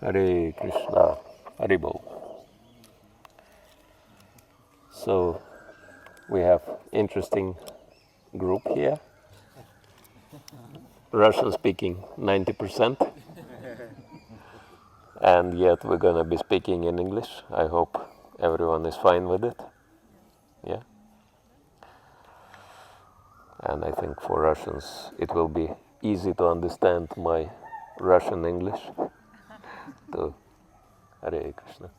Hare Krishna, Haribol. So we have interesting group here. Russian speaking 90%. And yet we're going to be speaking in English. I hope everyone is fine with it. Yeah. And I think for Russians it will be easy to understand my Russian English. To Hare Krishna.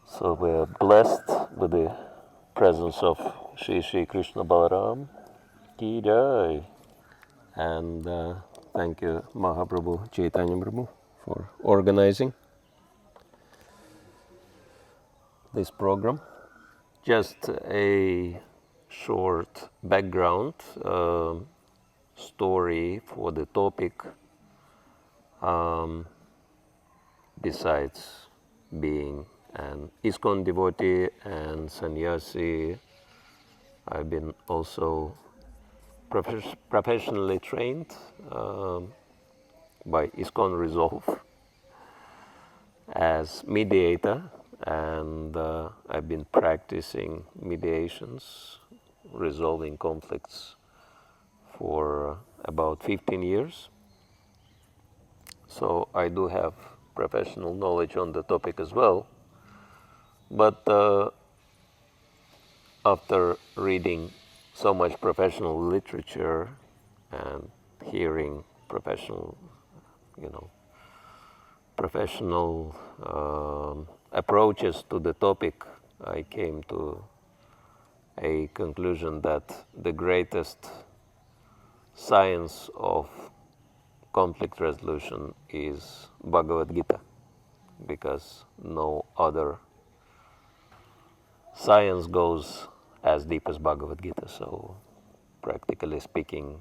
So we're blessed with the presence of Shri Krishna Balaram Ki Jai. And thank you Mahaprabhu Chaitanya Prabhu for organizing this program. Just a short background story for the topic. Besides being an ISKCON devotee and sannyasi, I've been also professionally trained by ISKCON Resolve as mediator, and I've been practicing mediations, resolving conflicts for about 15 years. So I do have professional knowledge on the topic as well. But after reading so much professional literature and hearing professional approaches to the topic, I came to a conclusion that the greatest science of conflict resolution is Bhagavad-gītā, because no other science goes as deep as Bhagavad-gītā. So practically speaking,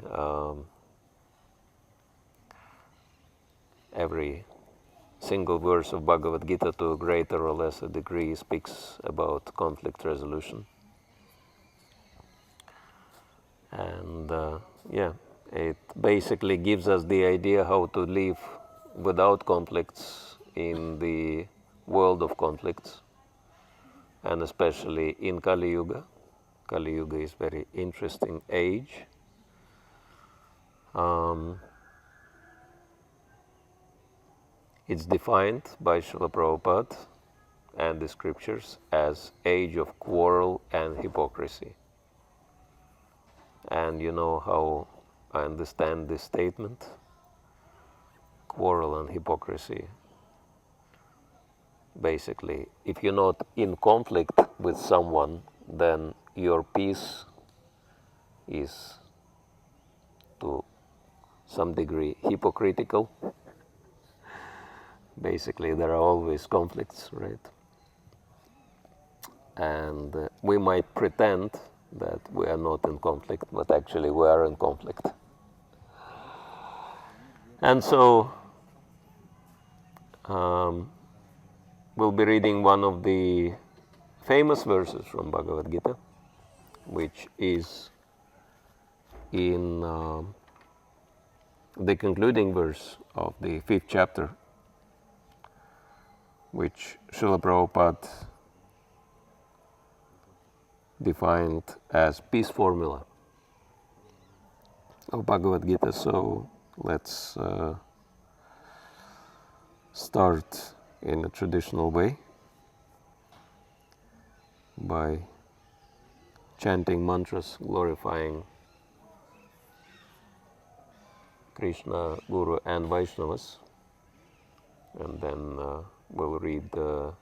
every single verse of Bhagavad-gītā to a greater or lesser degree speaks about conflict resolution. And it basically gives us the idea how to live without conflicts in the world of conflicts, and especially in Kali Yuga. Kali Yuga is a very interesting age. It's defined by Srila Prabhupada and the scriptures as age of quarrel and hypocrisy. And you know how I understand this statement? Quarrel and hypocrisy. Basically, if you're not in conflict with someone, then your peace is to some degree hypocritical. Basically, there are always conflicts, right? And we might pretend that we are not in conflict, but actually we are in conflict. And so we'll be reading one of the famous verses from Bhagavad-gītā, which is in the concluding verse of the 5th chapter, which Srila Prabhupada defined as peace formula of Bhagavad-gītā. So let's start in a traditional way by chanting mantras glorifying Krishna, Guru and Vaishnavas, and then we'll read the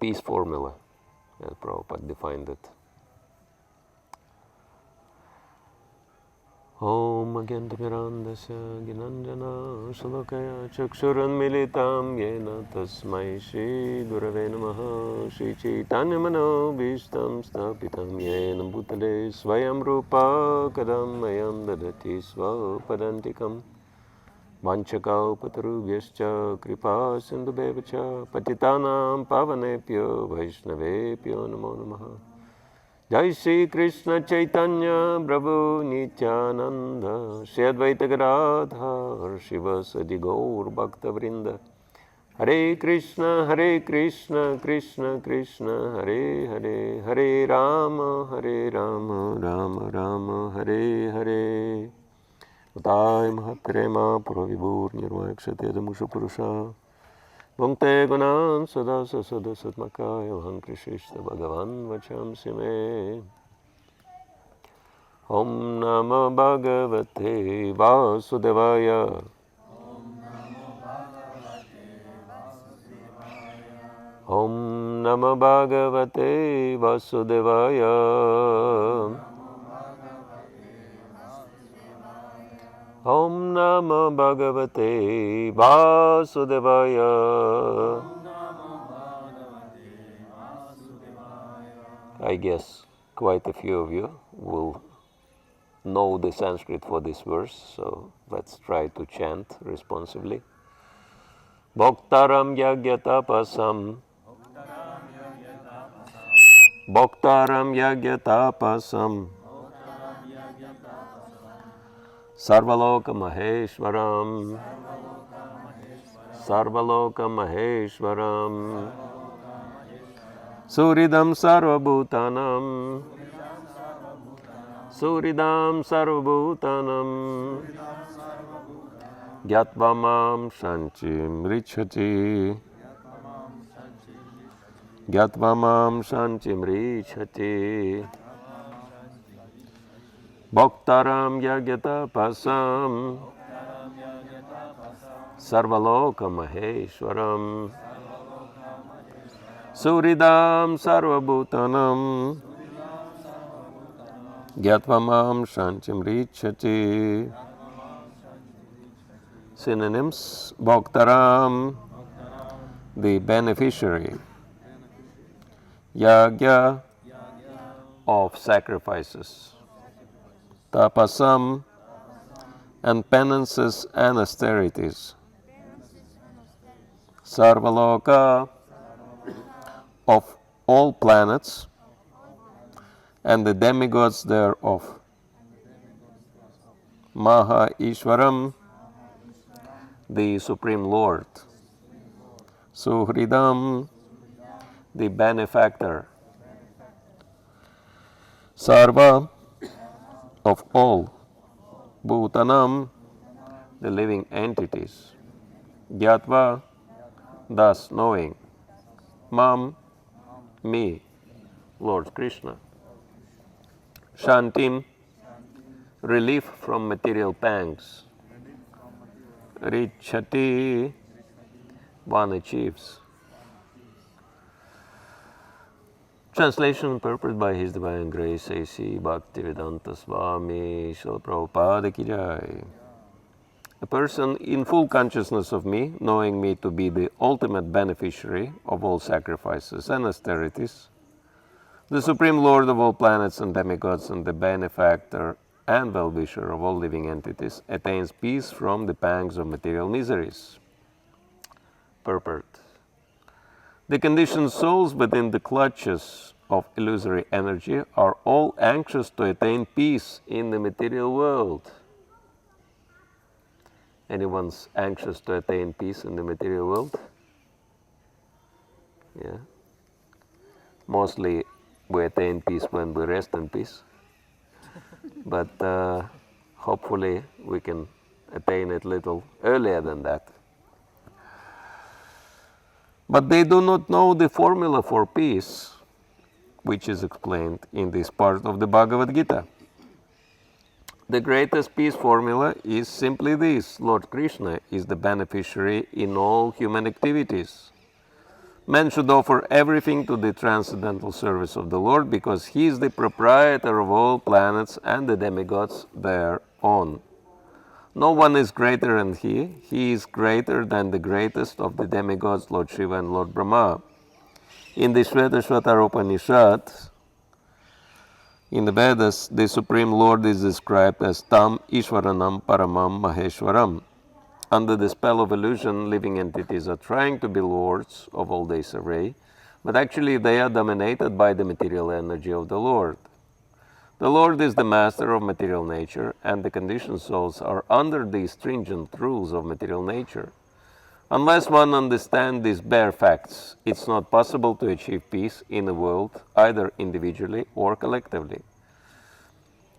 peace formula as Prabhupada defined it. Om Agyantamirandasya Ginanjana Shalokaya Chakshuranmilitam Yena Tasmai Shri Gurave Namaha Shri Chaitanya Mano Bhishtam Stapitam Yena Bhutale Swayam Rupa Kadam Mayam Dadati Swapadantikam Vanchakaupatarubhyascha Kripa Sindhubheva Patitanam Pavanepyo Vaishnavepyo Namo Namaha Jai Shri Krishna Chaitanya Prabhu Nityananda Shri Advaita Gadadhar Shivasadi Gaur Bhakta Vrinda Hare Krishna Krishna Krishna Hare Hare Hare Rama Rama Rama Hare Hare Utai Mahaprema Puravibur Nirvaikshate Damusha Purusha Bhakte Gunan Sada Sada Satmakaya Hankrishishta Bhagavan Vachamsi Me Om Namo Bhagavate Vasudevaya Om Namo Bhagavate Vasudevaya Om Namo Bhagavate Vasudevaya. I guess quite a few of you will know the Sanskrit for this verse, so let's try to chant responsibly. Bhoktāraṁ yajña-tapasāṁ Bhoktāraṁ yajña-tapasāṁ sarva-loka mahā-īśvaram sarva-loka mahā-īśvaram su-hṛdam sarva-bhūtānaṁ su-hṛdam sarva-bhūtānaṁ gyatva mam shanchim richati gyatva mam shanchim richati bhoktāraṁ yajña-tapasāṁ sarva-loka mahā-īśvaram su-hṛdam sarva-bhūtānaṁ gyatva mam shanchim richati. Synonyms: bhoktāram, the beneficiary, yajña, of sacrifices, tapasām, and penances and austerities, sarva-loka, of all planets and the demigods thereof, mahā-īśvaram, the Supreme Lord, su-hṛdam, the benefactor, sarva, of all, bhūtānaṁ, the living entities, gyatva, thus knowing, mam, me, Lord Krishna, shantim, relief from material pangs, richati, one achieves. Translation purported by His Divine Grace A.C. Bhakti Swami Srila Prabhupada ki Jai. A person in full consciousness of me, knowing me to be the ultimate beneficiary of all sacrifices and austerities, the Supreme Lord of all planets and demigods and the benefactor and well-wisher of all living entities, attains peace from the pangs of material miseries. Purport. The conditioned souls within the clutches of illusory energy are all anxious to attain peace in the material world. Anyone's anxious to attain peace in the material world? Yeah. Mostly we attain peace when we rest in peace. But hopefully we can attain it a little earlier than that. But they do not know the formula for peace, which is explained in this part of the Bhagavad-gītā. The greatest peace formula is simply this: Lord Krishna is the beneficiary in all human activities. Man should offer everything to the transcendental service of the Lord because He is the proprietor of all planets and the demigods thereon. No one is greater than He. He is greater than the greatest of the demigods, Lord Shiva and Lord Brahma. In the Shvetashvatara Upanishad, in the Vedas, the Supreme Lord is described as Tam Ishvaranam Paramam Maheshwaram. Under the spell of illusion, living entities are trying to be lords of all this array, but actually they are dominated by the material energy of the Lord. The Lord is the master of material nature, and the conditioned souls are under the stringent rules of material nature. Unless one understands these bare facts, it's not possible to achieve peace in the world, either individually or collectively.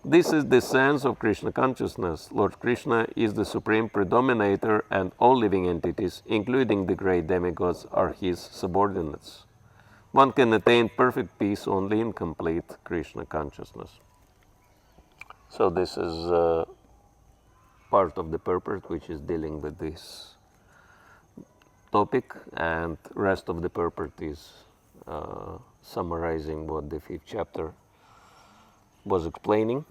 This is the sense of Krishna consciousness. Lord Krishna is the supreme predominator, and all living entities, including the great demigods, are his subordinates. One can attain perfect peace only in complete Krishna consciousness. So this is part of the purport which is dealing with this topic, and rest of the purport is summarizing what the 5th chapter was explaining.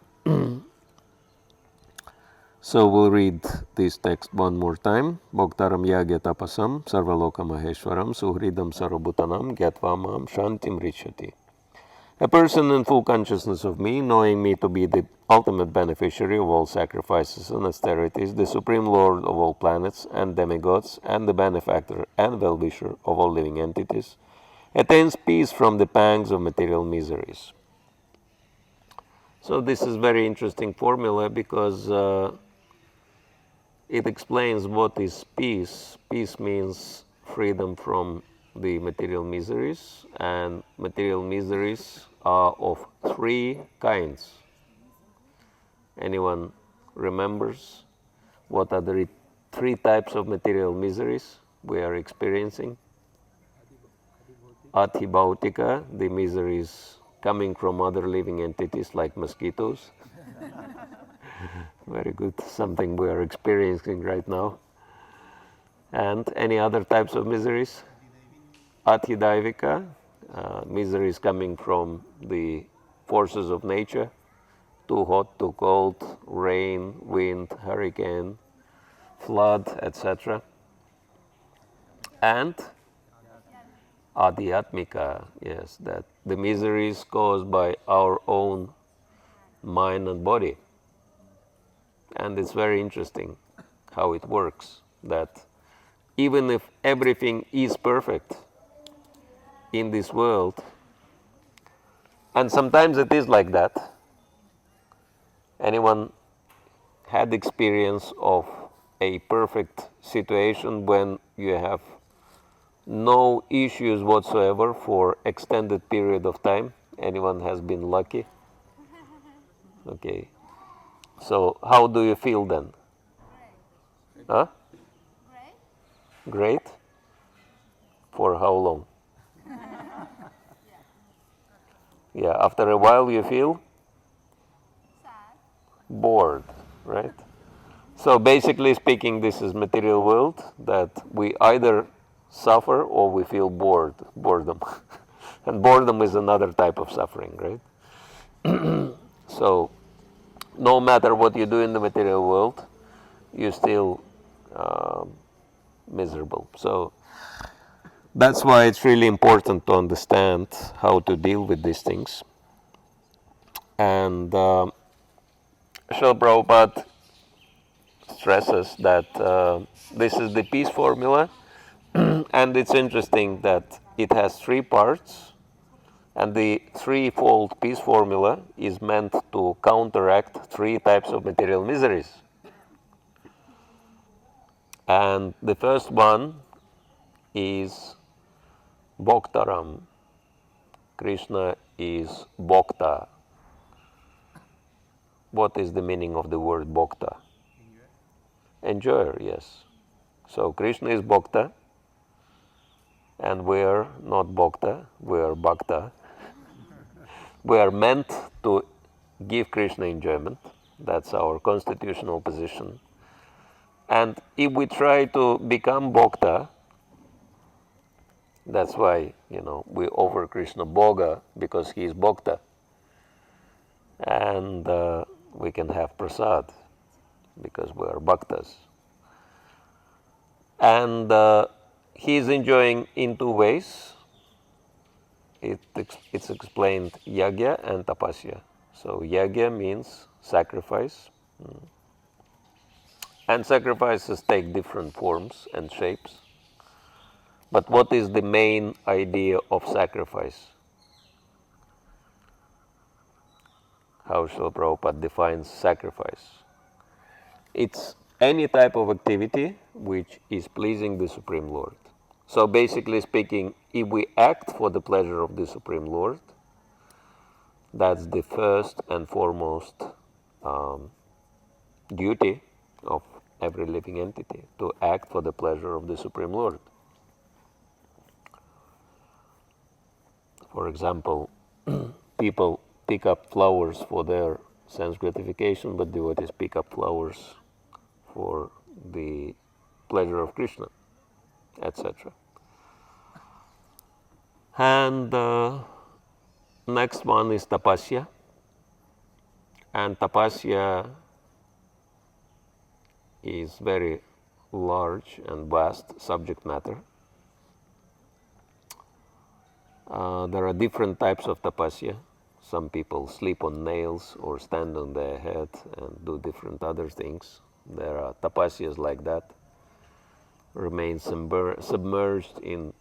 So we'll read this text one more time. Bhoktāraṁ yajña-tapasāṁ sarva-loka mahā-īśvaram su-hṛdam sarva-bhūtānaṁ gyatva mam shantim ricchati. A person in full consciousness of me, knowing me to be the ultimate beneficiary of all sacrifices and austerities, the supreme lord of all planets and demigods, and the benefactor and well-wisher of all living entities, attains peace from the pangs of material miseries. So this is very interesting formula, because it explains what is peace. Peace means freedom from the material miseries, and material miseries are of 3 kinds. Anyone remembers what are the 3 types of material miseries we are experiencing? Adhibhautika, the miseries coming from other living entities like mosquitoes. Very good, something we are experiencing right now. And any other types of miseries? Adhidaivika, miseries coming from the forces of nature, too hot, too cold, rain, wind, hurricane, flood, etc. And adhyatmika, yes, that the miseries caused by our own mind and body. And it's very interesting how it works, that even if everything is perfect in this world, and sometimes it is like that. Anyone had experience of a perfect situation when you have no issues whatsoever for extended period of time? Anyone has been lucky? Okay. So how do you feel then? Great. Huh? Great. Great? For how long? Yeah, after a while you feel? Sad. Bored, right? So basically speaking, this is material world, that we either suffer or we feel boredom. And boredom is another type of suffering, right? So no matter what you do in the material world, you're still miserable. So that's why it's really important to understand how to deal with these things. And Srila Prabhupada stresses that this is the peace formula, and it's interesting that it has 3 parts, and the 3-fold peace formula is meant to counteract 3 types of material miseries. And the first one is bhoktāraṁ. Krishna is bhokta. What is the meaning of the word bhokta? Enjoyer, yes. So Krishna is bhokta, and we are not bhokta, we are bhakta. We are meant to give Krishna enjoyment. That's our constitutional position. And if we try to become bhokta, that's why, we offer Krishna bhoga, because he is bhokta. And we can have prasad, because we are bhaktas. And he is enjoying in 2 ways. It's explained yajña and tapasya. So yajña means sacrifice. And sacrifices take different forms and shapes. But what is the main idea of sacrifice? How Srila Prabhupada defines sacrifice? It's any type of activity which is pleasing the Supreme Lord. So basically speaking, if we act for the pleasure of the Supreme Lord, that's the first and foremost duty of every living entity, to act for the pleasure of the Supreme Lord. For example, people pick up flowers for their sense gratification, but devotees pick up flowers for the pleasure of Krishna, etc. And next one is tapasya. And tapasya is very large and vast subject matter. There are different types of tapasya. Some people sleep on nails or stand on their head and do different other things. There are tapasyas like that, remain submerged in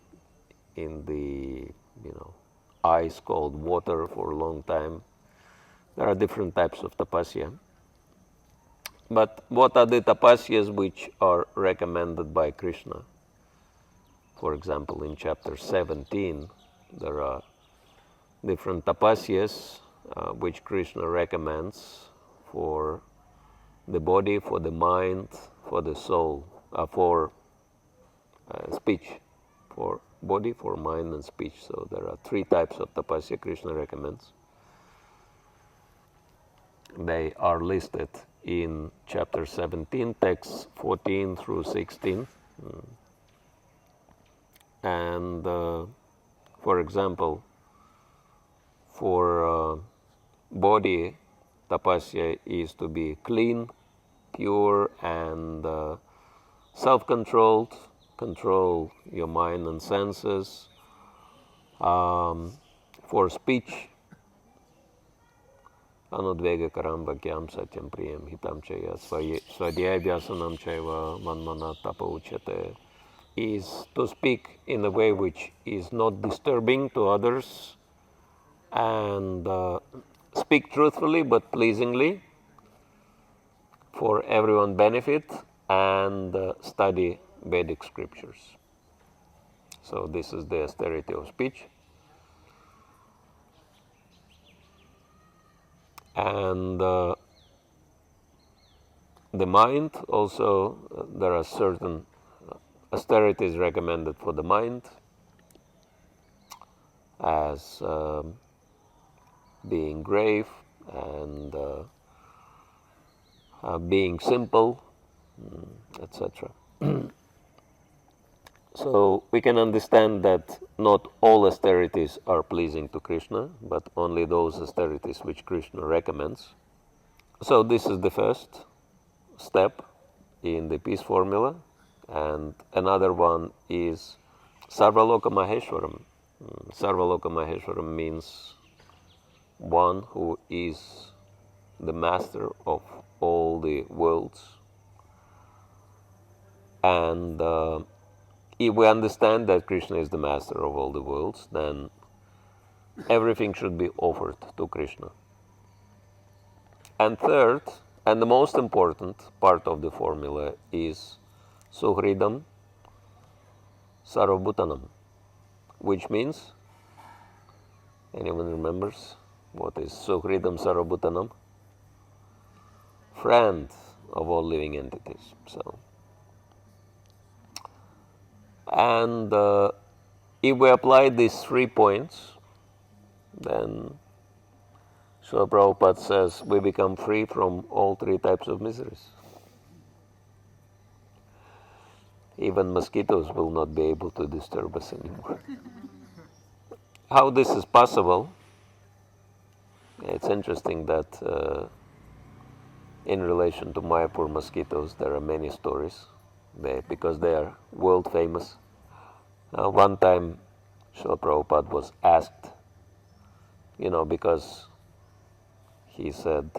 the ice cold water for a long time. There are different types of tapasya. But what are the tapasyas which are recommended by Krishna? For example, in chapter 17, there are different tapasyas which Krishna recommends for the body, for the mind, for the soul, for speech, for body, for mind and speech. So there are three types of tapasya Krishna recommends. They are listed in chapter 17, texts 14 through 16. And for example, for body, tapasya is to be clean, pure, and self-controlled. Control your mind and senses. For speech, anudvegakaram bhagyam satyam priyam hitam chaya swadhyaya vyasanam chaiva manmana tapa uchyate, is to speak in a way which is not disturbing to others, and speak truthfully but pleasingly for everyone's benefit, and study Vedic scriptures. So this is the austerity of speech. And the mind also, there are certain austerities recommended for the mind, as being grave and being simple, etc. So we can understand that not all austerities are pleasing to Krishna, but only those austerities which Krishna recommends. So this is the first step in the peace formula. And another one is sarva-loka mahā-īśvaram. Sarva-loka mahā-īśvaram means one who is the master of all the worlds. And if we understand that Krishna is the master of all the worlds, then everything should be offered to Krishna. And third, and the most important part of the formula, is su-hṛdam sarva-bhūtānaṁ, which means, anyone remembers what is su-hṛdam sarva-bhūtānaṁ? Friend of all living entities. So, and if we apply these 3 points, then Srila Prabhupada says we become free from all 3 types of miseries. Even mosquitoes will not be able to disturb us anymore. How this is possible? It's interesting that in relation to Mayapur mosquitoes, there are many stories, because they are world famous. One time, Srila Prabhupada was asked, because he said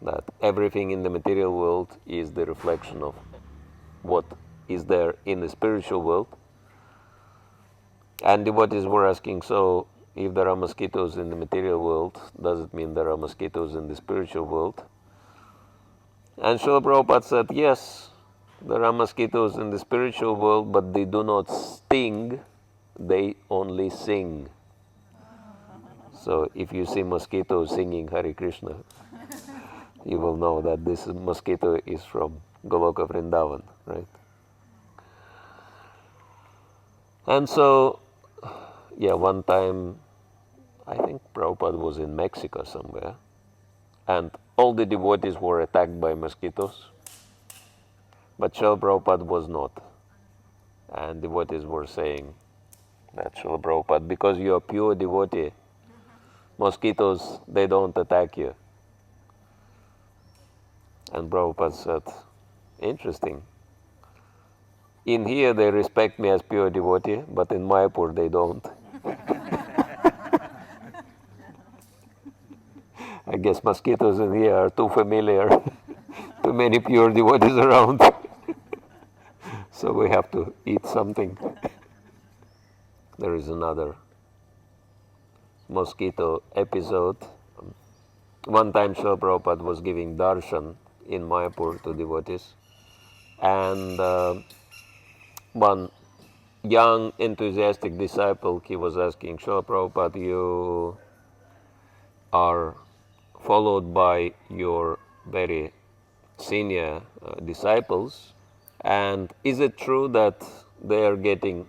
that everything in the material world is the reflection of what is there in the spiritual world. And devotees were asking, so if there are mosquitoes in the material world, does it mean there are mosquitoes in the spiritual world? And Srila Prabhupada said, yes, there are mosquitoes in the spiritual world, but they do not sting, they only sing. So if you see mosquito singing Hare Krishna, you will know that this mosquito is from Goloka Vrindavan, right? And so, yeah, one time, I think Prabhupada was in Mexico somewhere, and all the devotees were attacked by mosquitoes, but Srila Prabhupada was not. And devotees were saying that Srila Prabhupada, because you are pure devotee, mosquitoes, they don't attack you. And Prabhupada said, interesting. In here they respect me as pure devotee, but in Mayapur they don't. I guess mosquitoes in here are too familiar, too many pure devotees around. So we have to eat something. There is another mosquito episode. One time Srila Prabhupada was giving darshan in Mayapur to devotees, and one young enthusiastic disciple, he was asking, Srila Prabhupada, you are followed by your very senior disciples, and is it true that they are getting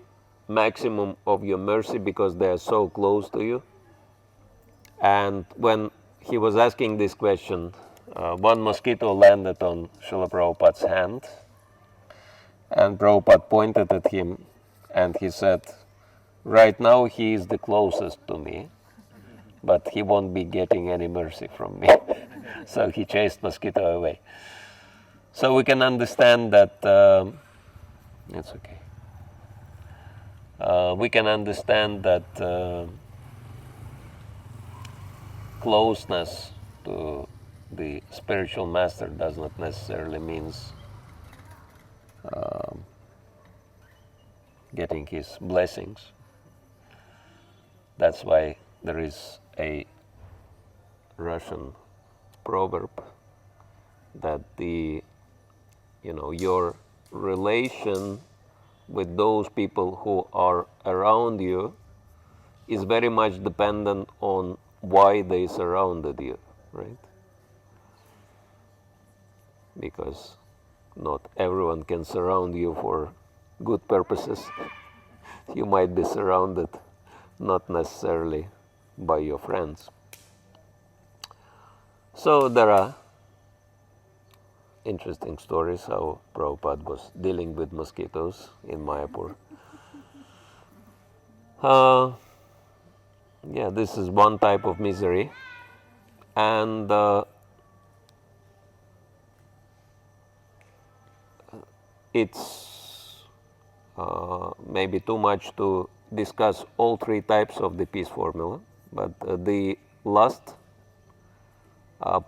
maximum of your mercy because they are so close to you? And when he was asking this question, one mosquito landed on Srila Prabhupada's hand, and Prabhupada pointed at him and he said, right now he is the closest to me, but he won't be getting any mercy from me. So he chased mosquito away. So we can understand that, it's okay. We can understand that closeness to the spiritual master does not necessarily means getting his blessings. That's why there is a Russian proverb that your relation with those people who are around you is very much dependent on why they surrounded you, right? Because not everyone can surround you for good purposes. You might be surrounded not necessarily by your friends. So there are interesting stories how Prabhupada was dealing with mosquitoes in Mayapur. Yeah, this is one type of misery, and it's maybe too much to discuss all three types of the peace formula, but the last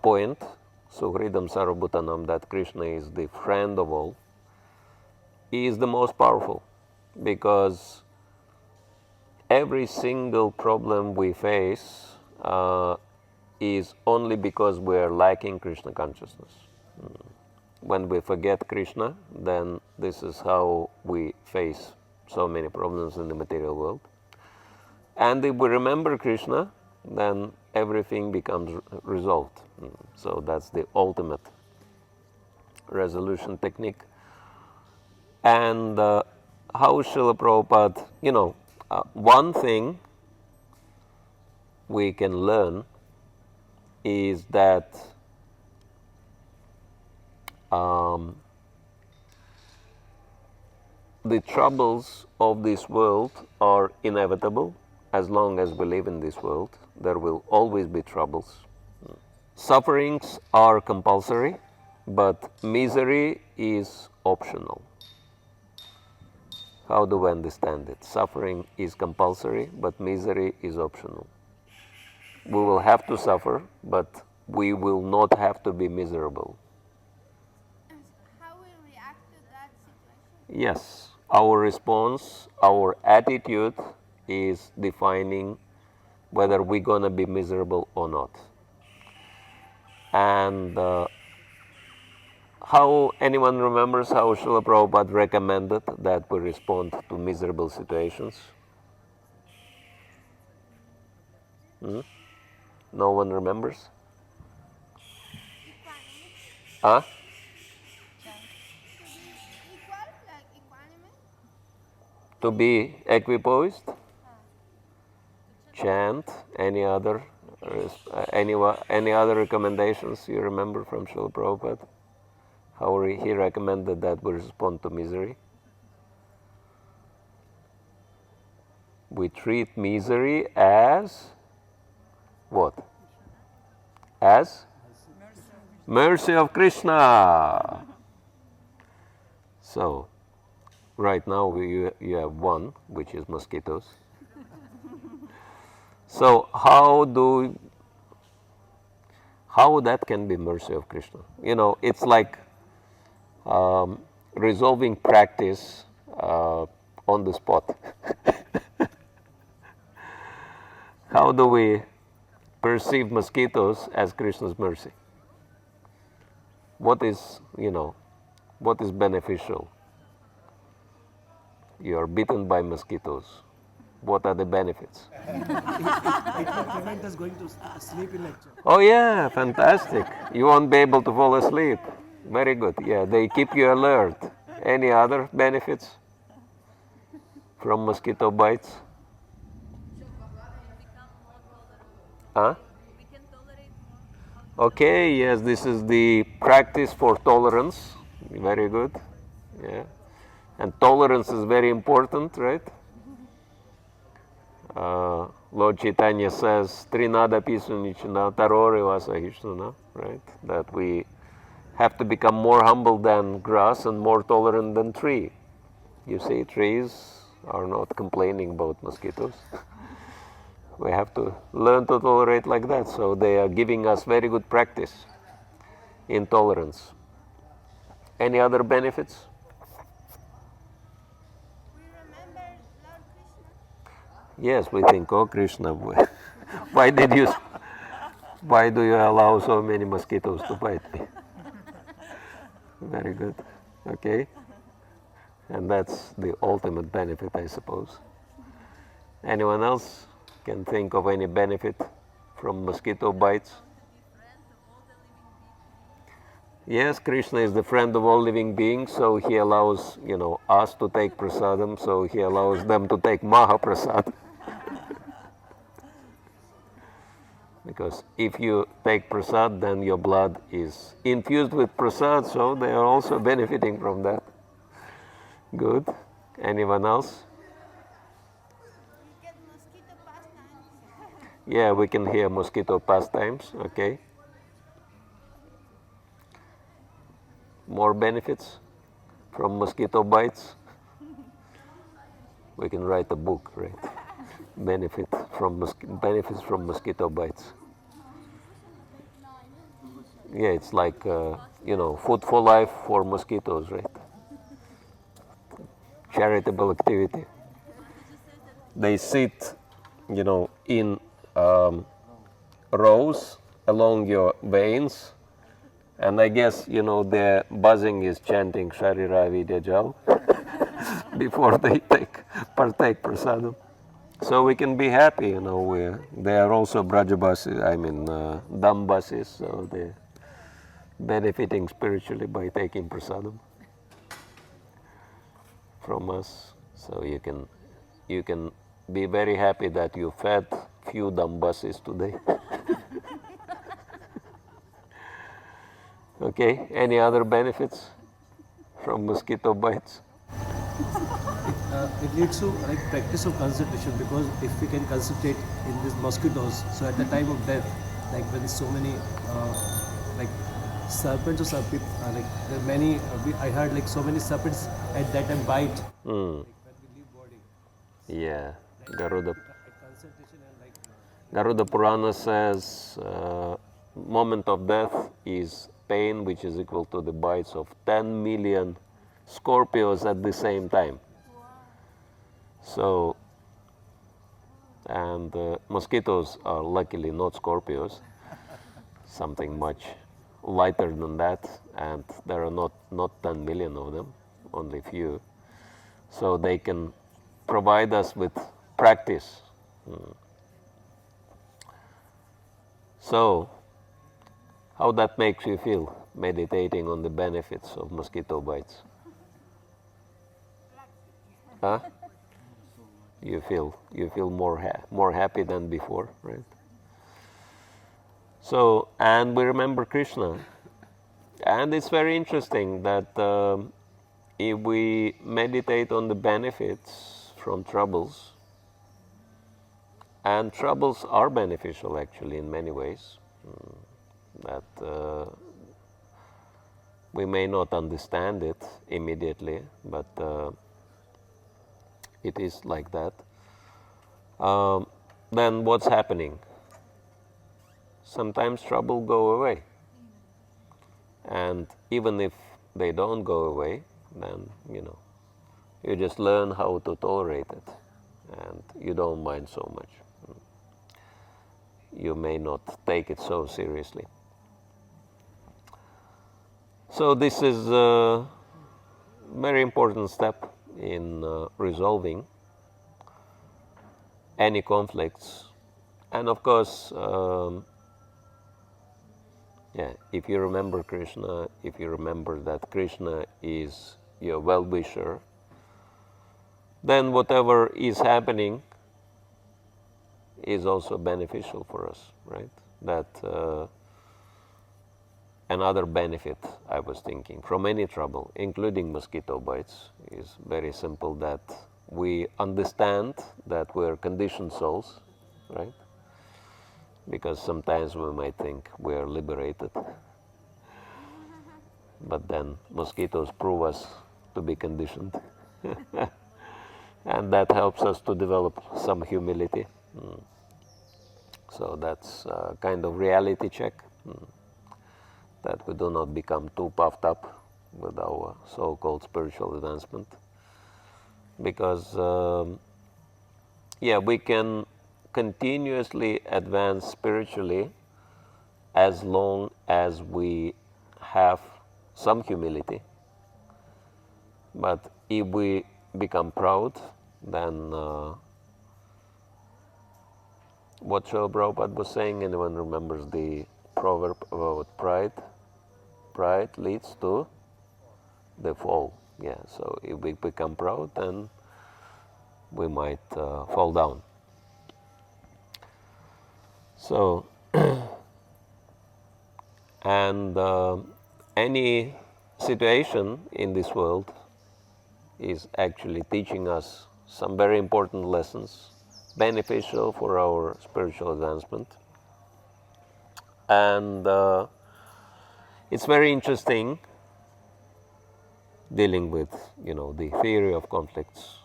point, su-hṛdam sarva-bhutanam, that Krishna is the friend of all, is the most powerful, because every single problem we face is only because we are lacking Krishna consciousness. When we forget Krishna, then this is how we face so many problems in the material world. And if we remember Krishna, then everything becomes resolved. So that's the ultimate resolution technique. And how Srila Prabhupada, one thing we can learn is that the troubles of this world are inevitable. As long as we live in this world, there will always be troubles. Sufferings are compulsory, but misery is optional. How do we understand it? Suffering is compulsory, but misery is optional. We will have to suffer, but we will not have to be miserable. And how we react to that situation? Yes, our response, our attitude is defining whether we're going to be miserable or not. And how, anyone remembers how Srila Prabhupada recommended that we respond to miserable situations? No one remembers? Huh? To be equipoised? Chant? Any other recommendations you remember from Srila Prabhupada? How he recommended that we respond to misery? We treat misery as what? As? Mercy of Krishna. So, right now you have one, which is mosquitoes. So how that can be mercy of Krishna? You know, it's like resolving practice on the spot. How do we perceive mosquitoes as Krishna's mercy? What is, what is beneficial? You are bitten by mosquitoes. What are the benefits? It will prevent us going to sleep in lecture. Oh yeah, fantastic. You won't be able to fall asleep. Very good. Yeah, they keep you alert. Any other benefits from mosquito bites? Huh? Okay, yes, this is the practice for tolerance. Very good. Yeah. And tolerance is very important, right? Lord Chaitanya says, Trinada Pisunichana Tarore Vasahishana, right? That we have to become more humble than grass and more tolerant than tree. You see, trees are not complaining about mosquitoes. We have to learn to tolerate like that. So they are giving us very good practice in tolerance. Any other benefits? We remember Lord Krishna. Yes, we think, oh Krishna, why do you allow so many mosquitoes to bite me? Very good. Okay. And that's the ultimate benefit, I suppose. Anyone else can think of any benefit from mosquito bites? Yes, Krishna is the friend of all living beings, so he allows, us to take prasadam, so he allows them to take maha-prasad. Because if you take prasad, then your blood is infused with prasad, so they are also benefiting from that. Good. Anyone else? We get mosquito pastimes. Yeah, we can hear mosquito pastimes. Okay. More benefits from mosquito bites? We can write a book, right? Benefits from mosquito bites. Yeah, it's like, food for life for mosquitoes, right? Charitable activity. They sit, in rows along your veins, and I guess, their buzzing is chanting Sharira Vidya Jal before they partake prasadam. So we can be happy, they are also brajabasis, dambasis, so they're benefiting spiritually by taking prasadam from us. So you can be very happy that you fed few dambasis today. Okay, any other benefits from mosquito bites? It leads to practice of concentration, because if we can concentrate in these mosquitoes, so at the time of death, when so many serpents or serpent, there are many. I heard so many serpents at that time bite when we leave body. Yeah, Garuda Concentration and Garuda Purana says moment of death is pain which is equal to the bites of 10 million scorpions at the same time. So And mosquitoes are luckily not Scorpios, something much lighter than that, and there are not 10 million of them, only few. So they can provide us with practice. So, how that makes you feel, meditating on the benefits of mosquito bites? Huh? You feel more happy than before, right? So, and we remember Krishna, and it's very interesting that if we meditate on the benefits from troubles, and troubles are beneficial actually in many ways, that we may not understand it immediately, but it is like that. Then what's happening? Sometimes trouble go away, and even if they don't go away, then you just learn how to tolerate it, and you don't mind so much. You may not take it so seriously. So this is a very important step in resolving any conflicts. And of course, if you remember Krishna, if you remember that Krishna is your well-wisher, then whatever is happening is also beneficial for us, right? That another benefit I was thinking from any trouble, including mosquito bites, is very simple, that we understand that we're conditioned souls, right? Because sometimes we might think we are liberated, but then mosquitoes prove us to be conditioned. And that helps us to develop some humility. So that's a kind of reality check, that we do not become too puffed up with our so-called spiritual advancement. Because, we can continuously advance spiritually as long as we have some humility. But if we become proud, then what Srila Prabhupada was saying, anyone remembers the proverb about pride? Pride leads to the fall. Yeah, so if we become proud, then we might fall down. So, and any situation in this world is actually teaching us some very important lessons, beneficial for our spiritual advancement. And it's very interesting dealing with, the theory of conflicts.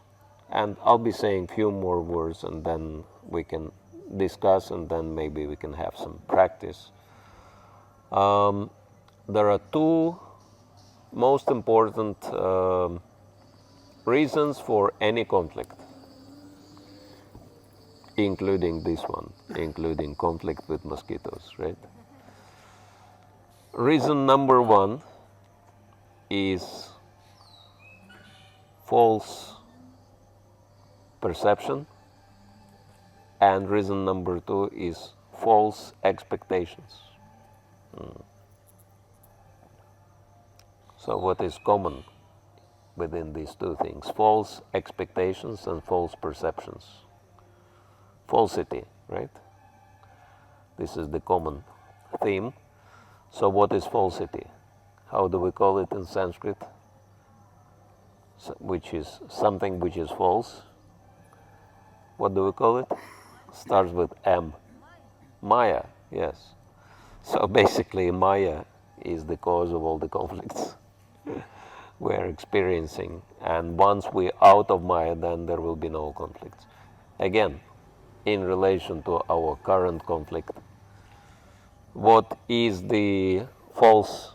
And I'll be saying few more words, and then we can discuss, and then maybe we can have some practice. There are two most important reasons for any conflict, including this one, including conflict with mosquitoes, right? Reason number one is false perception, and reason number two is false expectations. So what is common within these two things? False expectations and false perceptions. Falsity, right? This is the common theme. So what is falsity? How do we call it in Sanskrit? Which is something which is false. What do we call it? Starts with M. Maya, yes. So basically Maya is the cause of all the conflicts we're experiencing. And once we're out of Maya, then there will be no conflicts. Again, in relation to our current conflict, what is the false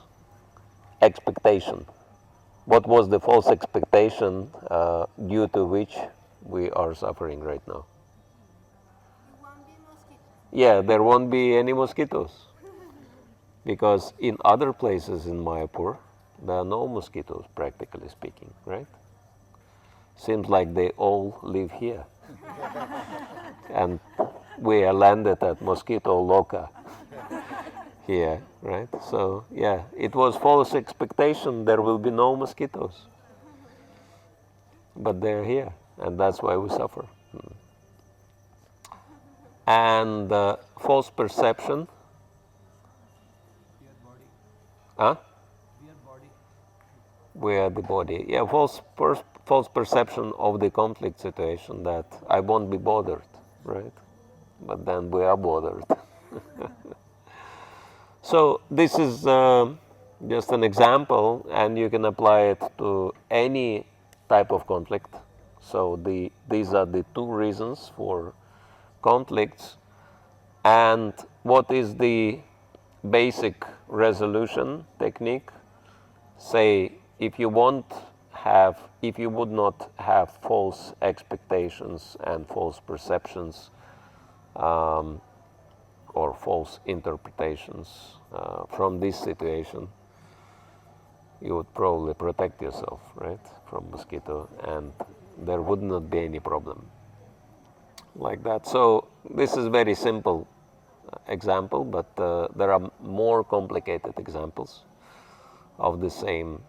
expectation? What was the false expectation due to which we are suffering right now? yeah, there won't be any mosquitoes. Because in other places in Mayapur, there are no mosquitoes, practically speaking, right? Seems like they all live here. And we are landed at mosquito loka here, right? So, yeah, it was false expectation there will be no mosquitoes. But they're here, and that's why we suffer. And false perception. Huh? We are the body. Yeah, false perception of the conflict situation that I won't be bothered, right? But then we are bothered. So this is just an example, and you can apply it to any type of conflict. So these are the two reasons for conflicts. And what is the basic resolution technique? Say, if you would not have false expectations and false perceptions or false interpretations from this situation, you would probably protect yourself, right, from mosquito, and there would not be any problem like that. So this is very simple example, but there are more complicated examples of the same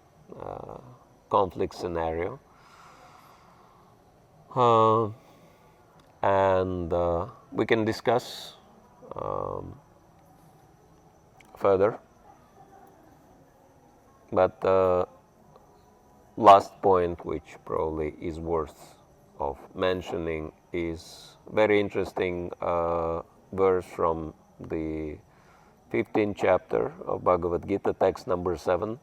conflict scenario. And we can discuss further. But last point, which probably is worth of mentioning, is very interesting verse from the 15th chapter of Bhagavad-gītā, text number 7.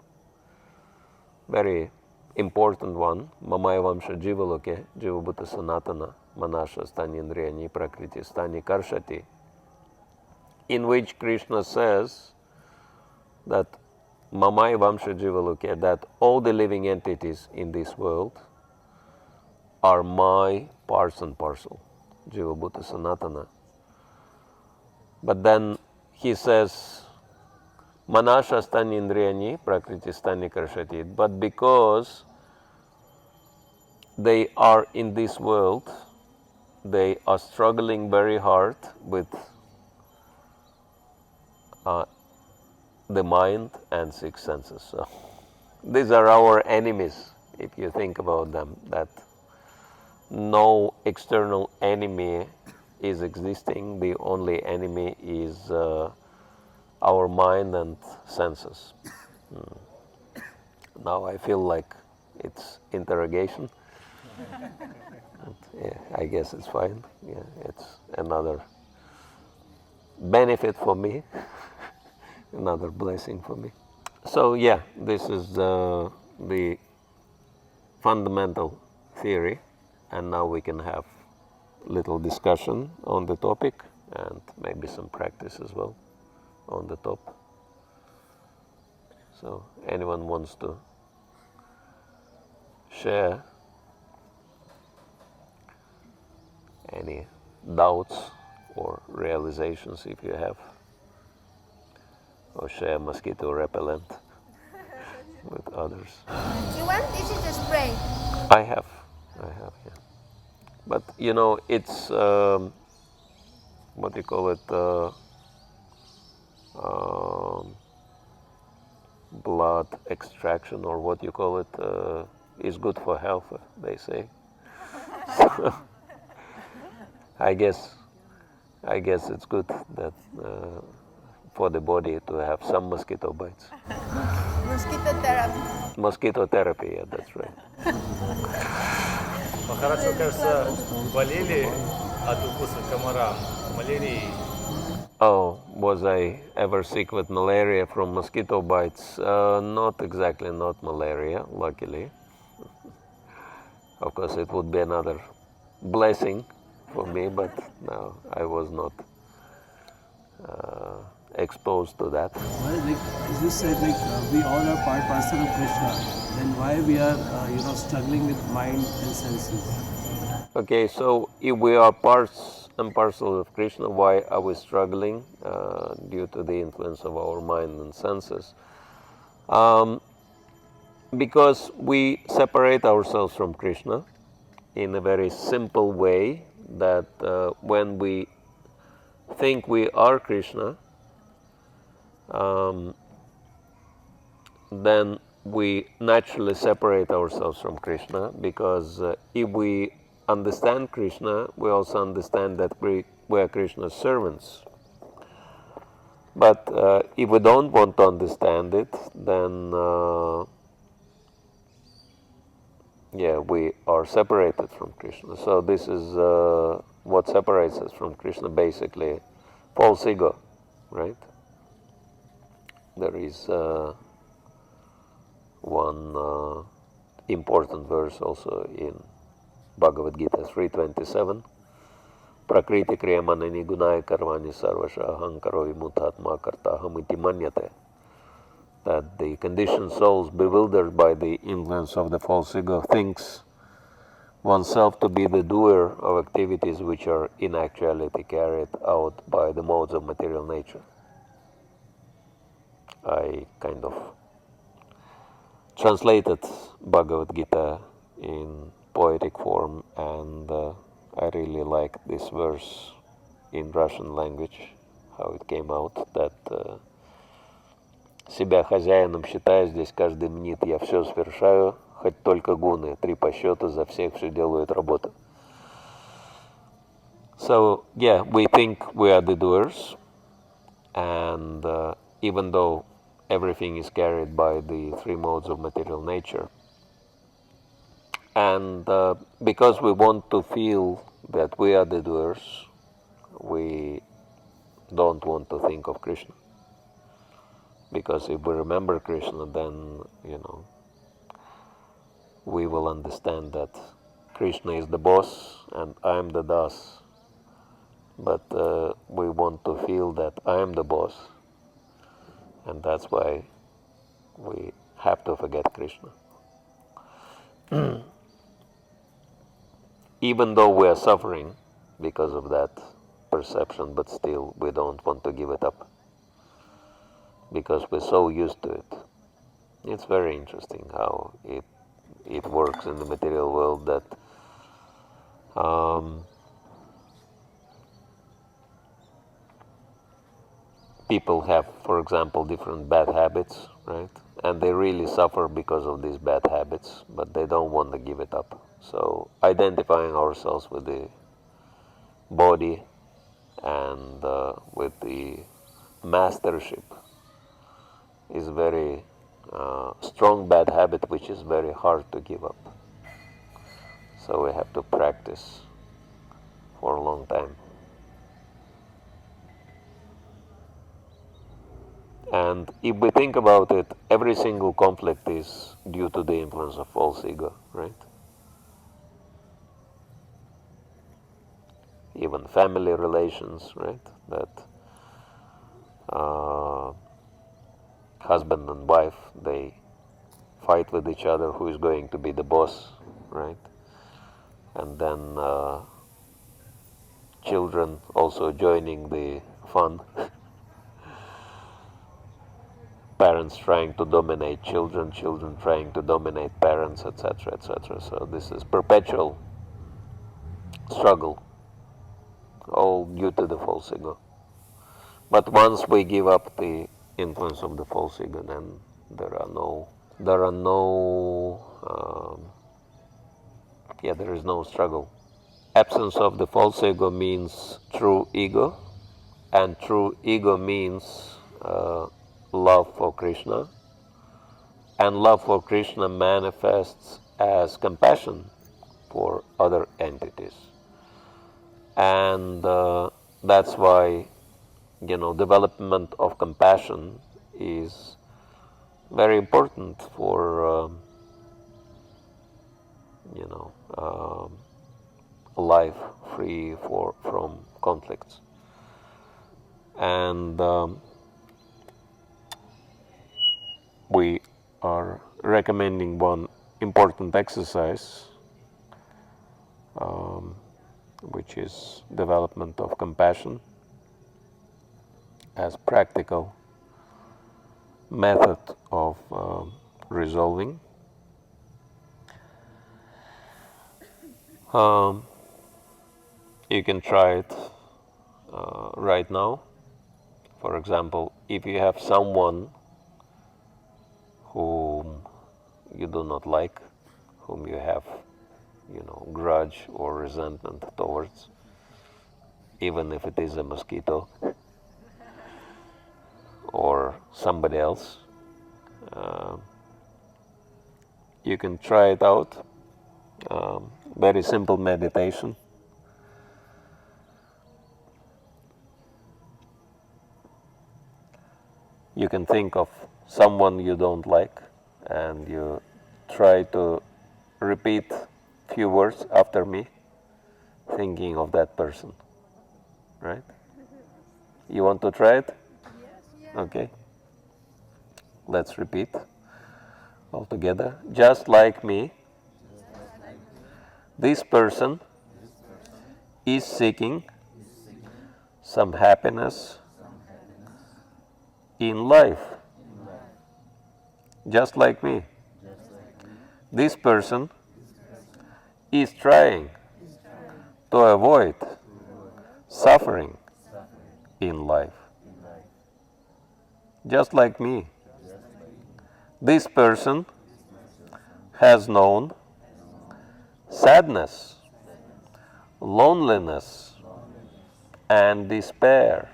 Very important one. Mama-īśvaram jīva-loke, jīva-bhuta sanatana, manasha stani-indriyani prakriti stani karshati, in which Krishna says that Mama-īśvaram jīva-loke, that all the living entities in this world are my parts and parcel, jīva-bhuta sanatana. But then he says, manasha stani-indriyani prakriti stani karshati, but because they are in this world, they are struggling very hard with the mind and six senses. So these are our enemies, if you think about them, that no external enemy is existing. The only enemy is our mind and senses. Now I feel like it's interrogation. Yeah, I guess it's fine. Yeah, it's another benefit for me, another blessing for me. So yeah, this is the fundamental theory, and now we can have little discussion on the topic and maybe some practice as well on the top. So anyone wants to share any doubts or realizations if you have, or share mosquito repellent with others? You want this is a spray? I have, yeah. But you know, it's what do you call it? Blood extraction, or what you call it, is good for health, they say. I guess it's good that for the body to have some mosquito bites. Mosquito therapy. Mosquito therapy, yeah, that's right. Хорошо, кажется, болели от укуса комара малярией. Oh, was I ever sick with malaria from mosquito bites? Not exactly, not malaria, luckily. Of course, it would be another blessing for me, but no, I was not exposed to that. Well, like, as you said, like we all are part parcel of Krishna. Then why we are, struggling with mind and senses? Okay, so if we are parts and parcel of Krishna. Why are we struggling? Due to the influence of our mind and senses. Because we separate ourselves from Krishna in a very simple way, that when we think we are Krishna, then we naturally separate ourselves from Krishna, because if we understand Krishna, we also understand that we are Krishna's servants. But if we don't want to understand it, then we are separated from Krishna. So this is what separates us from Krishna, basically, false ego, right? There is one important verse also in Bhagavad-gītā 5.29, Prakriti kriyamanani gunaya karvani sarvasha ahankaro vimutatma kartaham iti manyate, that the conditioned souls, bewildered by the influence of the false ego, thinks oneself to be the doer of activities which are in actuality carried out by the modes of material nature. I kind of translated Bhagavad-gītā in poetic form, and I really like this verse in Russian language, how it came out, that себя хозяином считаю, здесь каждый мнит, я все совершаю, хоть только гуны, 3 по счету, за всех все делают работу. So, we think we are the doers, and even though everything is carried by the 3 modes of material nature, and because we want to feel that we are the doers, we don't want to think of Krishna. Because if we remember Krishna, then, we will understand that Krishna is the boss and I am the das. But we want to feel that I am the boss, and that's why we have to forget Krishna. Even though we are suffering because of that perception, but still we don't want to give it up, because we're so used to it. It's very interesting how it works in the material world, that people have, for example, different bad habits, right? And they really suffer because of these bad habits, but they don't want to give it up. So identifying ourselves with the body and with the mastership is very strong bad habit, which is very hard to give up. So we have to practice for a long time. And if we think about it, every single conflict is due to the influence of false ego, right? Even family relations, right? That husband and wife, they fight with each other who is going to be the boss, right? And then children also joining the fun. Parents trying to dominate children, children trying to dominate parents, etc., etc. So this is perpetual struggle, all due to the false ego. But once we give up the influence of the false ego, then there is no struggle. Absence of the false ego means true ego, and true ego means love for Krishna, and love for Krishna manifests as compassion for other entities. And that's why, development of compassion is very important for, a life free from conflicts. And we are recommending one important exercise which is development of compassion as practical method of resolving. You can try it right now. For example, if you have someone whom you do not like, whom you have, grudge or resentment towards, even if it is a mosquito or somebody else, you can try it out. Very simple meditation. You can think of someone you don't like and you try to repeat few words after me, thinking of that person, right? You want to try it? Yes. Okay. Let's repeat all together. Just like me, this person is seeking some happiness in life. Just like me, this person is trying to avoid suffering in life. Just like me, this person has known sadness, loneliness, and despair.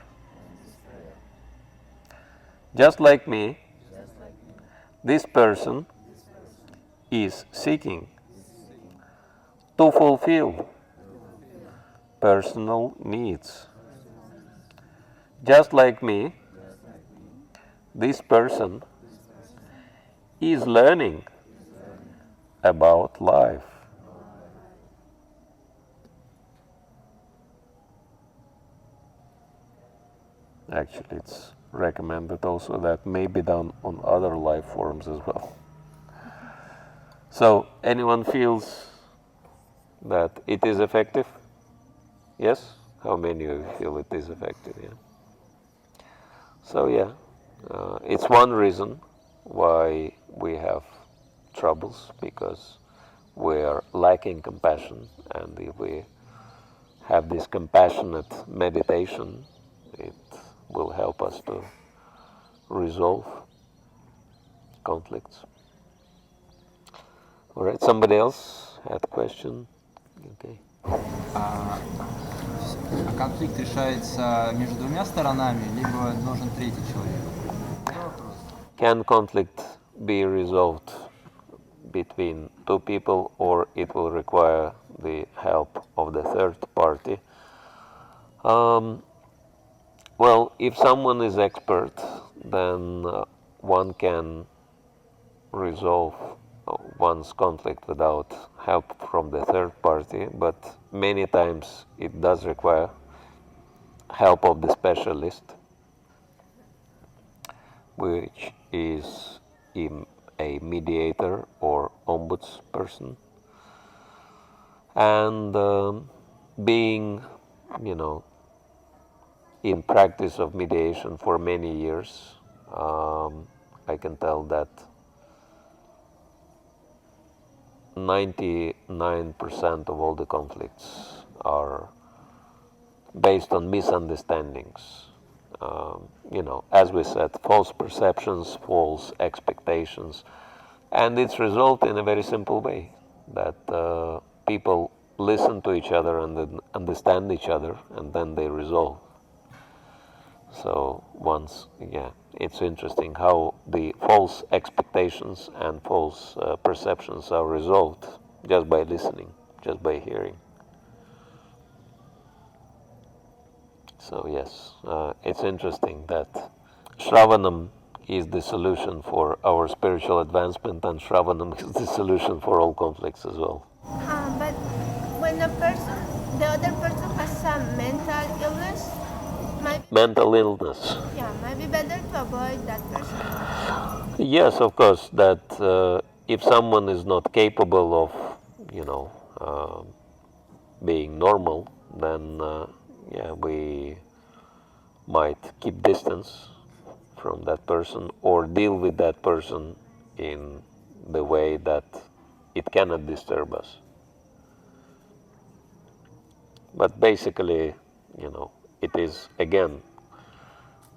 Just like me, this person is seeking to fulfill personal needs. Just like me, this person is learning about life. Actually, it's recommended also that may be done on other life forms as well. So, anyone feels that it is effective? Yes? How many of you feel it is effective? Yeah. So, yeah, it's one reason why we have troubles, because we are lacking compassion, and if we have this compassionate meditation, it will help us to resolve conflicts. All right, somebody else had a question? Okay. А конфликт решается между двумя сторонами, либо нужен третий человек? Can conflict be resolved between two people, or it will require the help of the third party? Well, if someone is expert, then one can resolve one's conflict without help from the third party, but many times it does require help of the specialist, which is a mediator or ombudsperson. And being, in practice of mediation for many years, I can tell that 99% of all the conflicts are based on misunderstandings. As we said, false perceptions, false expectations, and it's resolved in a very simple way, that people listen to each other and then understand each other, and then they resolve. So it's interesting how the false expectations and false perceptions are resolved just by listening, just by hearing. So yes, it's interesting that Shravanam is the solution for our spiritual advancement, and Shravanam is the solution for all conflicts as well. But when the other person has some mental illness, Mental illness. Yeah, might be better to avoid that person. Yes, of course, that if someone is not capable of, being normal, then yeah, we might keep distance from that person or deal with that person in the way that it cannot disturb us. But basically, you know, it is, again,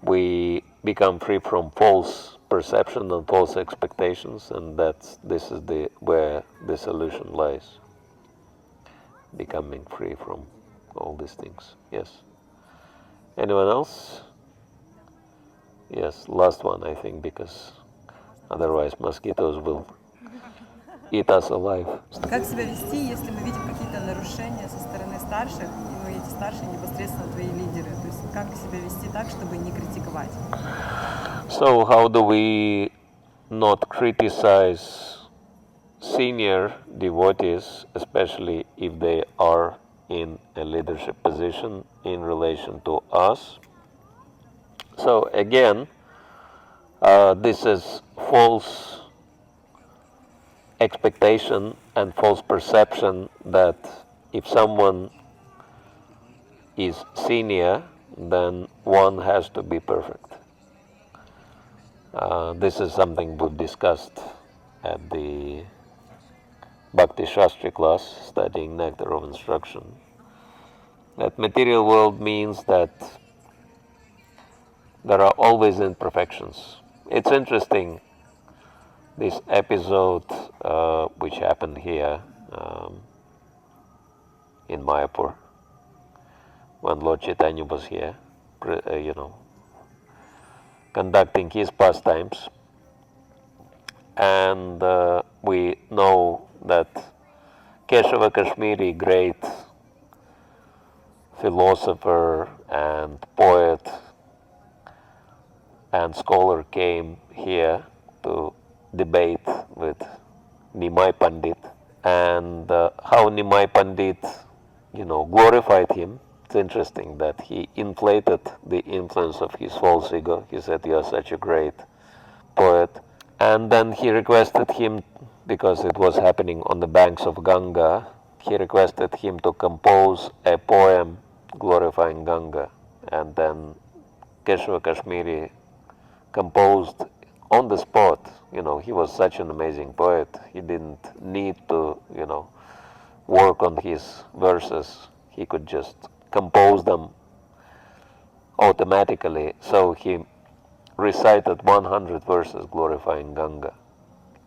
we become free from false perception and false expectations, and this is where the solution lies. Becoming free from all these things. Yes. Anyone else? Yes, last one, I think, because otherwise mosquitoes will eat us alive. Как себя вести, если мы видим какие-то нарушения со стороны старших, и эти старшие непосредственно твои лидеры? То есть как себя вести так, чтобы не критиковать? So how do we not criticize senior devotees, especially if they are in a leadership position in relation to us? So again, this is false expectation and false perception that if someone is senior, then one has to be perfect. This is something we've discussed at the Bhakti Shastri class, studying Nectar of Instruction. That material world means that there are always imperfections. It's interesting, this episode which happened here in Mayapur, when Lord Chaitanya was here, you know, conducting his pastimes. And we know that Keshava Kashmiri, great philosopher and poet and scholar, came here to debate with Nitai Pandit, and how Nitai Pandit, you know, glorified him. It's interesting that he inflated the influence of his false ego. He said, "You are such a great poet." And then he requested him, because it was happening on the banks of Ganga, he requested him to compose a poem glorifying Ganga. And then Keshava Kashmiri composed on the spot. You know, he was such an amazing poet. He didn't need to, you know, work on his verses. He could just compose them automatically. So he recited 100 verses glorifying Ganga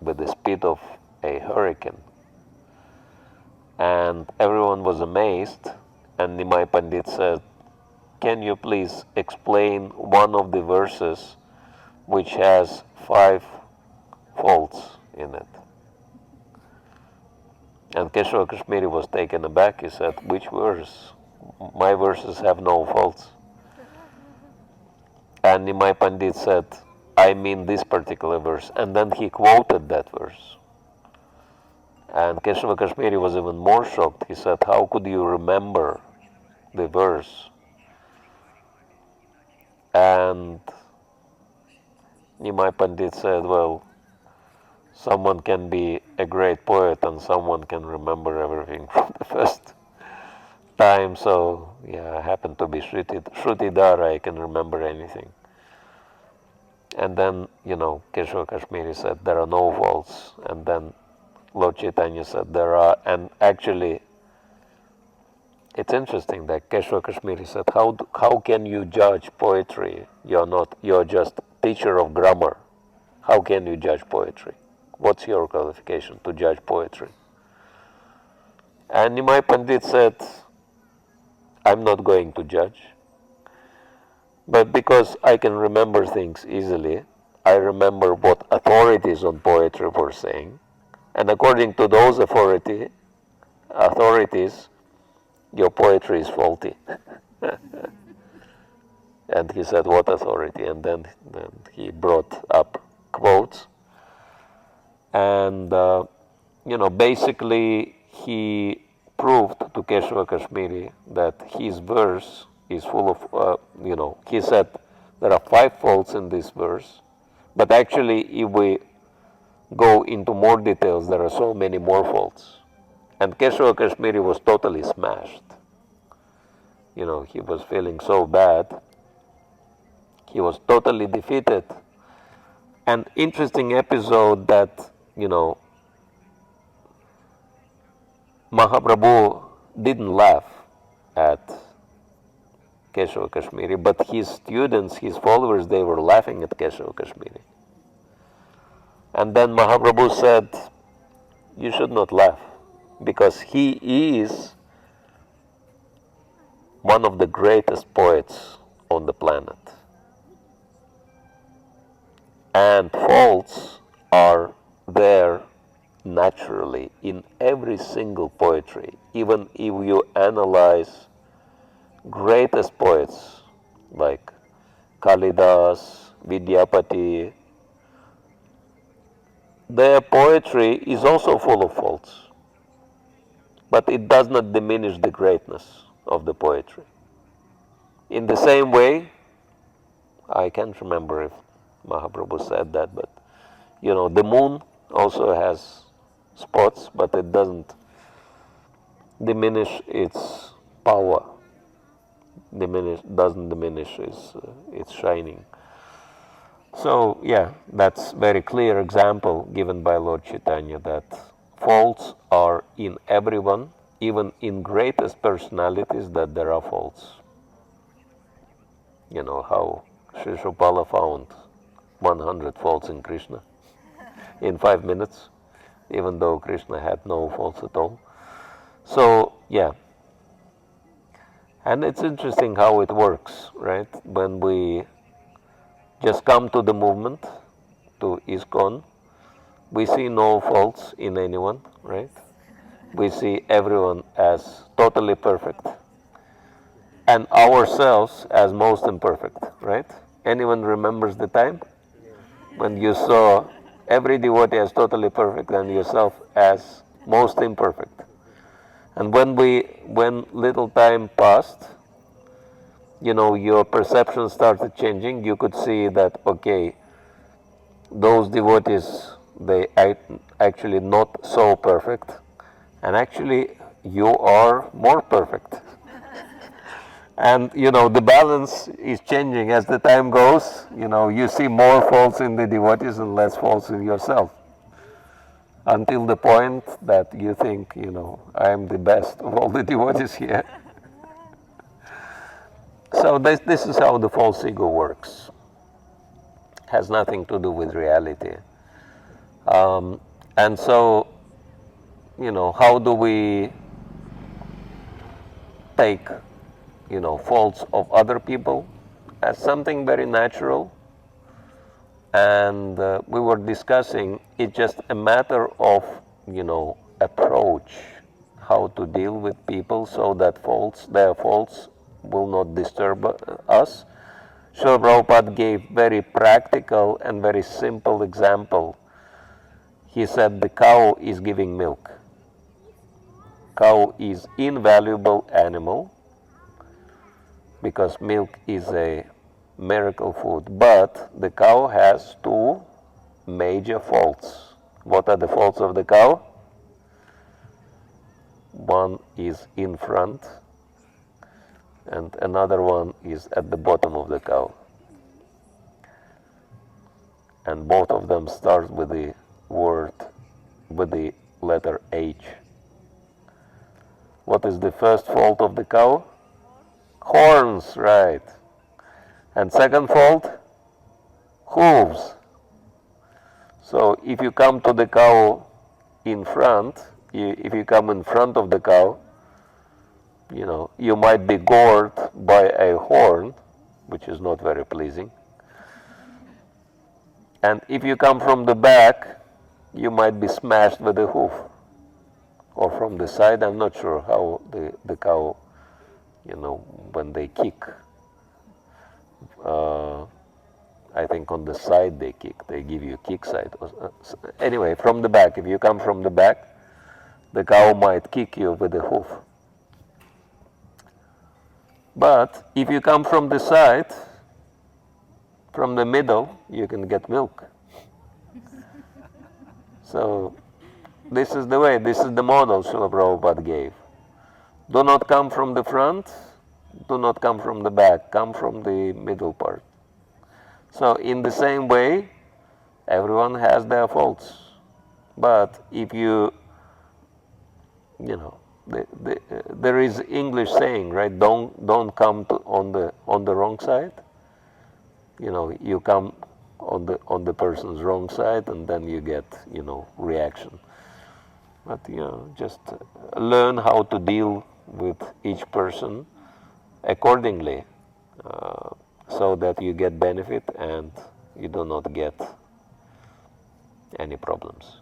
with the speed of a hurricane. And everyone was amazed, and Nitai Pandit said, "Can you please explain one of the verses which has 5 faults in it?" And Keshava Kashmiri was taken aback. He said, "Which verse? My verses have no faults." And Nitai Pandit said, "I mean this particular verse." And then he quoted that verse. And Keshava Kashmiri was even more shocked. He said, "How could you remember the verse?" And Nitai Pandit said, "Well, someone can be a great poet and someone can remember everything from the first time. So, yeah, I happen to be Shrutidara, I can remember anything." And then, you know, Keshava Kashmiri said, "There are no faults." And then Lord Chaitanya said, "There are." And actually, it's interesting that Keshava Kashmiri said, how can you judge poetry? You're just teacher of grammar. How can you judge poetry? What's your qualification to judge poetry? And Nitai Pandit said, "I'm not going to judge. But because I can remember things easily, I remember what authorities on poetry were saying. And according to those authorities, your poetry is faulty." And he said, "What authority?" And then he brought up quotes. And, you know, basically he proved to Keshava Kashmiri that his verse is full of, you know, he said there are 5 faults in this verse, but actually if we go into more details, there are so many more faults. And Keshava Kashmiri was totally smashed. You know, he was feeling so bad. He was totally defeated. An interesting episode that, you know, Mahaprabhu didn't laugh at Keshava Kashmiri, but his students, his followers, they were laughing at Keshava Kashmiri. And then Mahaprabhu said, you should not laugh, because he is one of the greatest poets on the planet. And faults are there naturally in every single poetry. Even if you analyze greatest poets like Kalidas, Vidyapati, their poetry is also full of faults. But it does not diminish the greatness of the poetry. In the same way, I can't remember if Mahaprabhu said that, but you know, the moon also has spots, but it doesn't diminish its power. Doesn't diminish its shining. So yeah, that's very clear example given by Lord Chaitanya that faults are in everyone, even in greatest personalities, that there are faults. You know how Sri Shupala found 100 faults in Krishna in 5 minutes, even though Krishna had no faults at all. So yeah, and it's interesting how it works, right? When we just come to the movement, to ISKCON, we see no faults in anyone, right? We see everyone as totally perfect, and ourselves as most imperfect, right? Anyone remembers the time when you saw every devotee as totally perfect and yourself as most imperfect? And when little time passed, you know, your perception started changing. You could see that, okay, those devotees, they actually not so perfect, and actually you are more perfect. And you know, the balance is changing as the time goes. You know, you see more faults in the devotees and less faults in yourself, until the point that you think, you know, I am the best of all the devotees here. So this is how the false ego works. Has nothing to do with reality. And so, you know, how do we take, you know, faults of other people as something very natural? And we were discussing, it's just a matter of, you know, approach, how to deal with people so that their faults will not disturb us. Srila Prabhupada gave very practical and very simple example. He said the cow is giving milk. Cow is invaluable animal because milk is a miracle food, but the cow has two major faults. What are the faults of the cow? One is in front and another one is at the bottom of the cow. And both of them start with the letter H. What is the first fault of the cow? Horns, right. And second fault? Hooves. So if you come to the cow in front, if you come in front of the cow, you know, you might be gored by a horn, which is not very pleasing. And if you come from the back, you might be smashed with a hoof. Or from the side, I'm not sure how the cow, you know, when they kick. I think on the side they kick, they give you a kick side. Anyway, from the back, if you come from the back, the cow might kick you with a hoof. But if you come from the side, from the middle, you can get milk. So This is the way, this is the model Srila Prabhupada gave. Do not come from the front, do not come from the back, come from the middle part. So in the same way, everyone has their faults. But if you know, there is English saying, right? Don't come on the wrong side. You know, you come on the person's wrong side, and then you get, you know, reaction. But you know, just learn how to deal with each person accordingly, so that you get benefit and you do not get any problems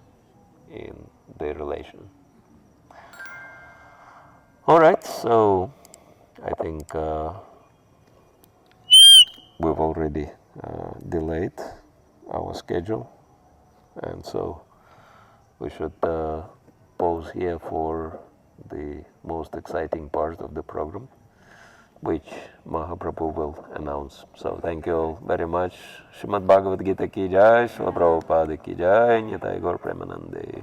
in the relation. All right, so I think we've already delayed our schedule, and so we should pause here for the most exciting part of the program, which Mahaprabhu will announce. So thank you all very much. Śrīmad Bhagavad-gītā ki jai, Srila Prabhupada ki jai, Nitai Gaur Premanande.